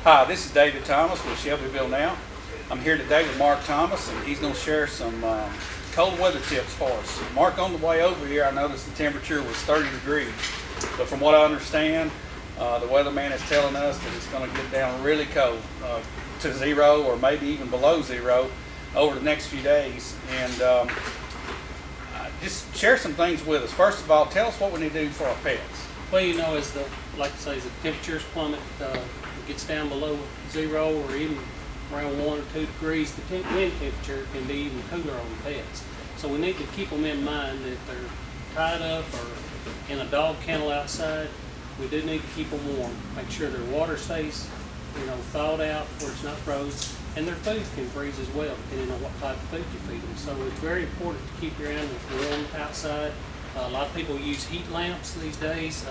Hi, this is David Thomas with Shelbyville Now. I'm here today with Mark Thomas, and he's going to share some cold weather tips for us. Mark, on the way over here, I noticed the temperature was 30 degrees, but from what I understand, the weatherman is telling us that it's going to get down really cold to zero or maybe even below zero over the next few days. And just share some things with us. First of all, tell us what we need to do for our pets. Well, as the temperatures plummet, it gets down below zero or even around 1 or 2 degrees, the wind temperature can be even cooler on the pets. So we need to keep them in mind that if they're tied up or in a dog kennel outside, we do need to keep them warm. Make sure their water stays, thawed out where it's not frozen, and their food can freeze as well, depending on what type of food you feed them. So it's very important to keep your animals warm outside. A lot of people use heat lamps these days.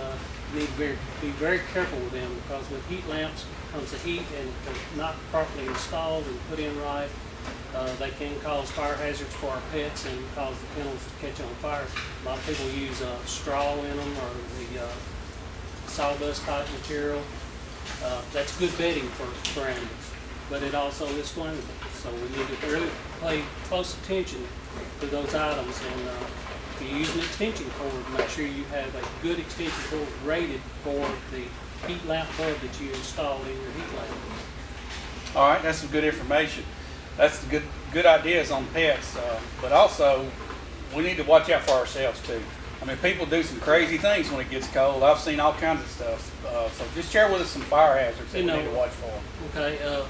You need to be very careful with them, because with heat lamps comes the heat, and if they're not properly installed and put in right, they can cause fire hazards for our pets and cause the kennels to catch on fire. A lot of people use straw in them or the sawdust type material. That's good bedding for animals, but it also is flammable. So we need to really pay close attention to those items. And if you use an extension cord, make sure you have a good extension cord rated for the heat lamp bulb that you installed in your heat lamp. All right, that's some good information. That's the good ideas on pets, but also we need to watch out for ourselves too. I mean, people do some crazy things when it gets cold. I've seen all kinds of stuff. So just share with us some fire hazards that we need to watch for. Okay,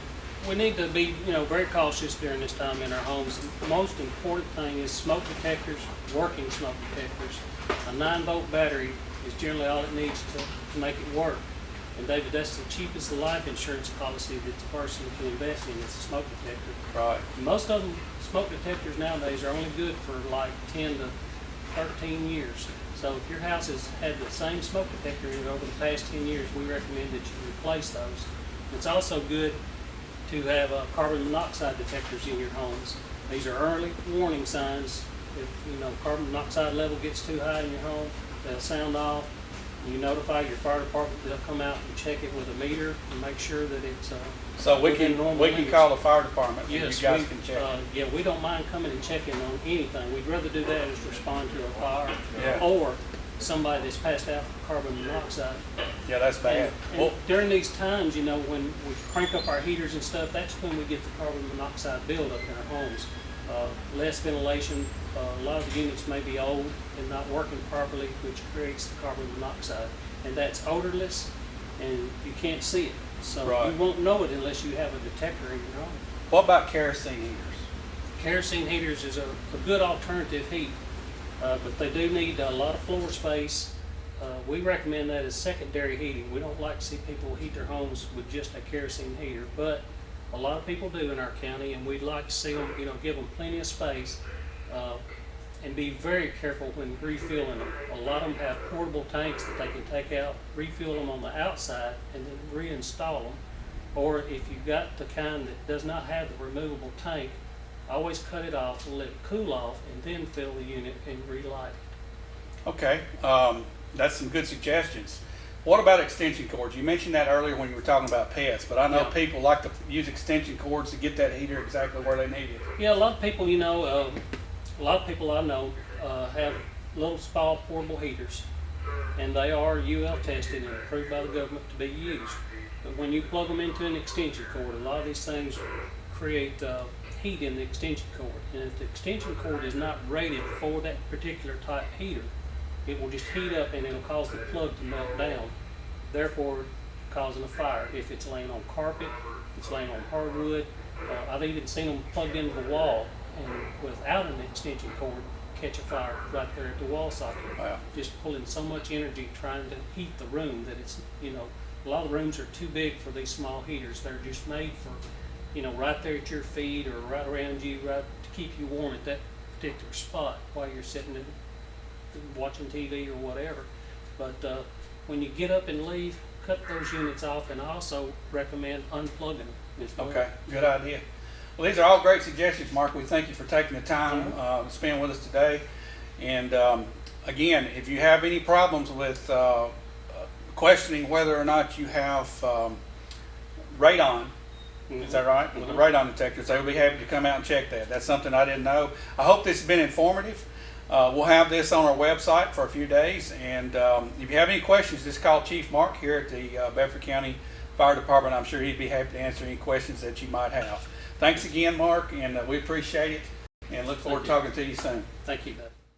we need to be very cautious during this time in our homes. The most important thing is smoke detectors, working smoke detectors. A 9-volt battery is generally all it needs to make it work. And David, that's the cheapest life insurance policy that the person can invest in, is a smoke detector. Right. Most of them, smoke detectors nowadays, are only good for like 10 to 13 years. So if your house has had the same smoke detector in it over the past 10 years, we recommend that you replace those. It's also good to have carbon monoxide detectors in your homes. These are early warning signs. If carbon monoxide level gets too high in your home, they'll sound off. You notify your fire department. They'll come out and check it with a meter and make sure that it's so we can call the fire department. Yes, you guys can check. Yeah, we don't mind coming and checking on anything. We'd rather do that as respond to a fire or somebody that's passed out for carbon monoxide. Yeah, that's bad. And during these times, when we crank up our heaters and stuff, that's when we get the carbon monoxide buildup in our homes. Less ventilation. A lot of the units may be old and not working properly, which creates the carbon monoxide. And that's odorless, and you can't see it. So you won't know it unless you have a detector in your home. What about kerosene heaters? Kerosene heaters is a good alternative heat, but they do need a lot of floor space. We recommend that as secondary heating. We don't like to see people heat their homes with just a kerosene heater, but a lot of people do in our county, and we'd like to see them, give them plenty of space, and be very careful when refilling them. A lot of them have portable tanks that they can take out, refill them on the outside, and then reinstall them. Or if you've got the kind that does not have the removable tank, always cut it off and let it cool off, and then fill the unit and relight it. Okay, that's some good suggestions. What about extension cords? You mentioned that earlier when you were talking about pets, but I know people like to use extension cords to get that heater exactly where they need it. Yeah, a lot of people, a lot of people I know have little small portable heaters, and they are UL tested and approved by the government to be used. But when you plug them into an extension cord, a lot of these things create heat in the extension cord. And if the extension cord is not rated for that particular type heater, it will just heat up and it'll cause the plug to melt down, therefore causing a fire. If it's laying on carpet, if it's laying on hardwood, I've even seen them plugged into the wall and without an extension cord catch a fire right there at the wall socket. Wow. Just pulling so much energy trying to heat the room that it's, a lot of rooms are too big for these small heaters. They're just made for, right there at your feet or right around you, right to keep you warm at that particular spot while you're sitting and watching TV or whatever. But when you get up and leave, cut those units off, and I also recommend unplugging them as well. Okay, good idea. Well, these are all great suggestions, Mark. We thank you for taking the time to spend with us today. And again, if you have any problems with questioning whether or not you have radon. Mhm. Is that right? With the Mhm. radon detectors, they will be happy to come out and check that. That's something I didn't know. I hope this has been informative. We'll have this on our website for a few days, and if you have any questions, just call Chief Mark here at the Bedford County Fire Department. I'm sure he'd be happy to answer any questions that you might have. Thanks again, Mark, and we appreciate it, and look forward to talking to you soon. Thank you, Doug.